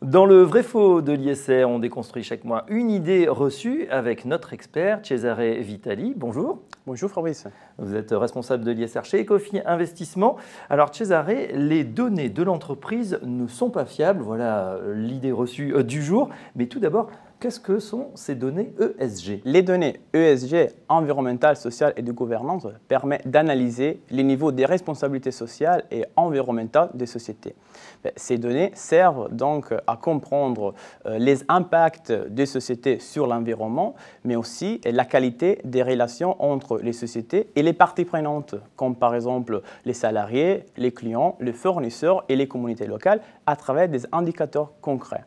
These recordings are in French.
Dans le vrai-faux de l'ISR, on déconstruit chaque mois une idée reçue avec notre expert Cesare Vitali. Bonjour. Bonjour Fabrice. Vous êtes responsable de l'ISR chez Ecofi Investissement. Alors Cesare, les données de l'entreprise ne sont pas fiables, voilà l'idée reçue du jour. Mais tout d'abord, qu'est-ce que sont ces données ESG? Les données ESG, environnementales, sociales et de gouvernance, permettent d'analyser les niveaux des responsabilités sociales et environnementales des sociétés. Ces données servent donc à comprendre les impacts des sociétés sur l'environnement, mais aussi la qualité des relations entre les sociétés et les parties prenantes, comme par exemple les salariés, les clients, les fournisseurs et les communautés locales, à travers des indicateurs concrets.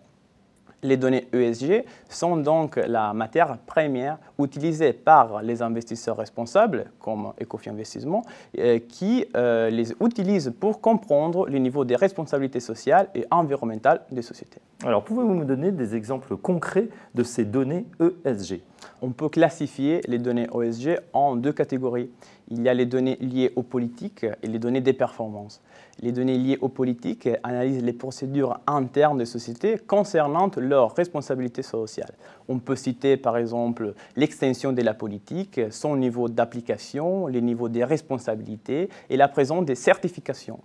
Les données ESG sont donc la matière première utilisée par les investisseurs responsables, comme Ecofi Investissement, qui les utilisent pour comprendre le niveau des responsabilités sociales et environnementales des sociétés. Alors, pouvez-vous nous donner des exemples concrets de ces données ESG? On peut classifier les données ESG en deux catégories. Il y a les données liées aux politiques et les données des performances. Les données liées aux politiques analysent les procédures internes des sociétés concernant leurs responsabilités sociales. On peut citer par exemple l'extension de la politique, son niveau d'application, les niveaux des responsabilités et la présence des certifications.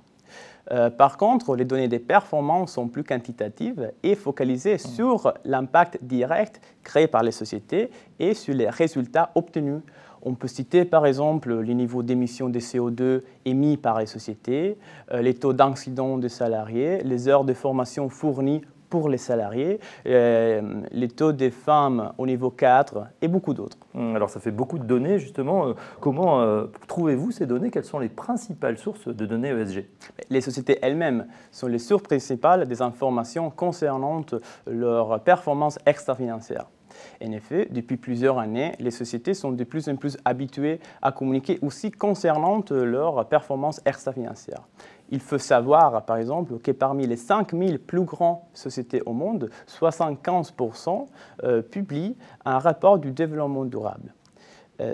Par contre, les données des performances sont plus quantitatives et focalisées sur l'impact direct créé par les sociétés et sur les résultats obtenus. On peut citer par exemple les niveaux d'émissions de CO2 émis par les sociétés, les taux d'incidence des salariés, les heures de formation fournies pour les salariés, les taux des femmes au niveau 4 et beaucoup d'autres. Alors ça fait beaucoup de données justement. Comment trouvez-vous ces données? Quelles sont les principales sources de données ESG? Les sociétés elles-mêmes sont les sources principales des informations concernant leur performance extra-financière. En effet, depuis plusieurs années, les sociétés sont de plus en plus habituées à communiquer aussi concernant leur performance extra-financière. Il faut savoir, par exemple, que parmi les 5000 plus grandes sociétés au monde, 75% publient un rapport du développement durable.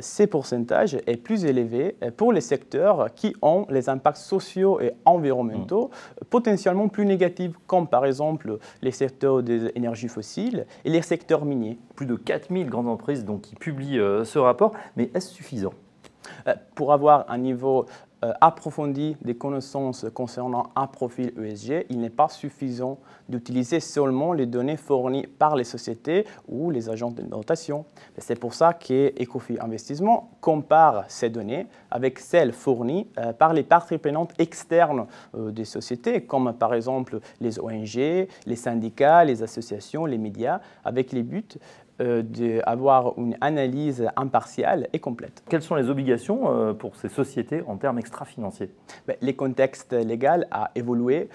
Ce pourcentage est plus élevé pour les secteurs qui ont les impacts sociaux et environnementaux potentiellement plus négatifs, comme par exemple les secteurs des énergies fossiles et les secteurs miniers. Plus de 4000 grandes entreprises donc, qui publient ce rapport, mais est-ce suffisant? Pour avoir un niveau approfondi des connaissances concernant un profil ESG, il n'est pas suffisant d'utiliser seulement les données fournies par les sociétés ou les agences de notation. C'est pour ça qu'Ecofi Investissement compare ces données avec celles fournies par les parties prenantes externes des sociétés, comme par exemple les ONG, les syndicats, les associations, les médias, avec les buts d'avoir une analyse impartiale et complète. Quelles sont les obligations pour ces sociétés en termes extra-financiers? Le contexte légal a évolué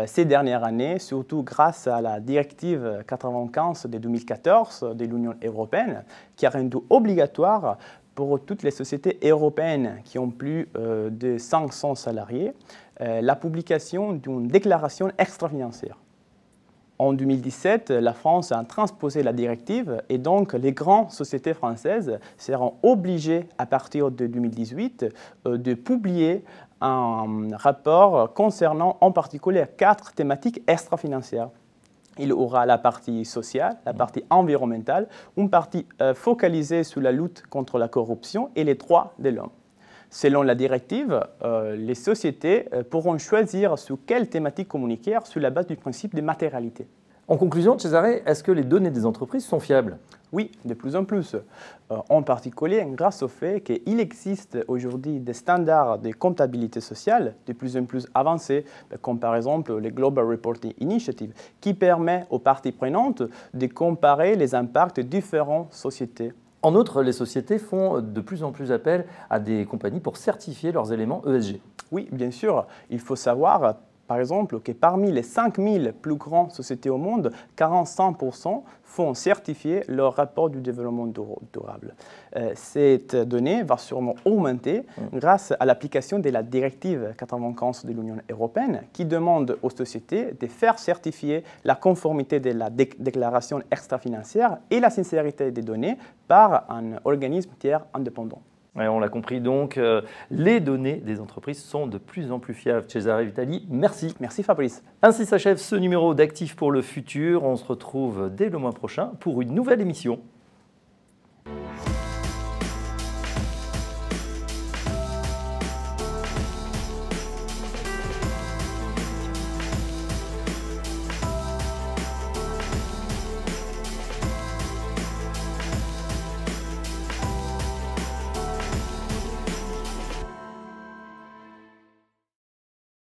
ces dernières années, surtout grâce à la directive 95 de 2014 de l'Union européenne, qui a rendu obligatoire pour toutes les sociétés européennes qui ont plus de 500 salariés la publication d'une déclaration extra-financière. En 2017, la France a transposé la directive et donc les grandes sociétés françaises seront obligées à partir de 2018 de publier un rapport concernant en particulier 4 thématiques extra-financières. Il aura la partie sociale, la partie environnementale, une partie focalisée sur la lutte contre la corruption et les droits de l'homme. Selon la directive, les sociétés pourront choisir sur quelle thématique communiquer sur la base du principe de matérialité. En conclusion, Cesare, est-ce que les données des entreprises sont fiables? Oui, de plus en plus. En particulier grâce au fait qu'il existe aujourd'hui des standards de comptabilité sociale de plus en plus avancés, comme par exemple le Global Reporting Initiative, qui permet aux parties prenantes de comparer les impacts de différentes sociétés. En outre, les sociétés font de plus en plus appel à des compagnies pour certifier leurs éléments ESG. Oui, bien sûr. Il faut savoir, par exemple, que parmi les 5000 plus grandes sociétés au monde, 45% font certifier leur rapport du développement durable. Cette donnée va sûrement augmenter grâce à l'application de la directive 95 de l'Union européenne qui demande aux sociétés de faire certifier la conformité de la déclaration extra-financière et la sincérité des données par un organisme tiers indépendant. Ouais, on l'a compris donc, les données des entreprises sont de plus en plus fiables. Cesare Vitali, merci. Merci Fabrice. Ainsi s'achève ce numéro d'Actifs pour le futur. On se retrouve dès le mois prochain pour une nouvelle émission.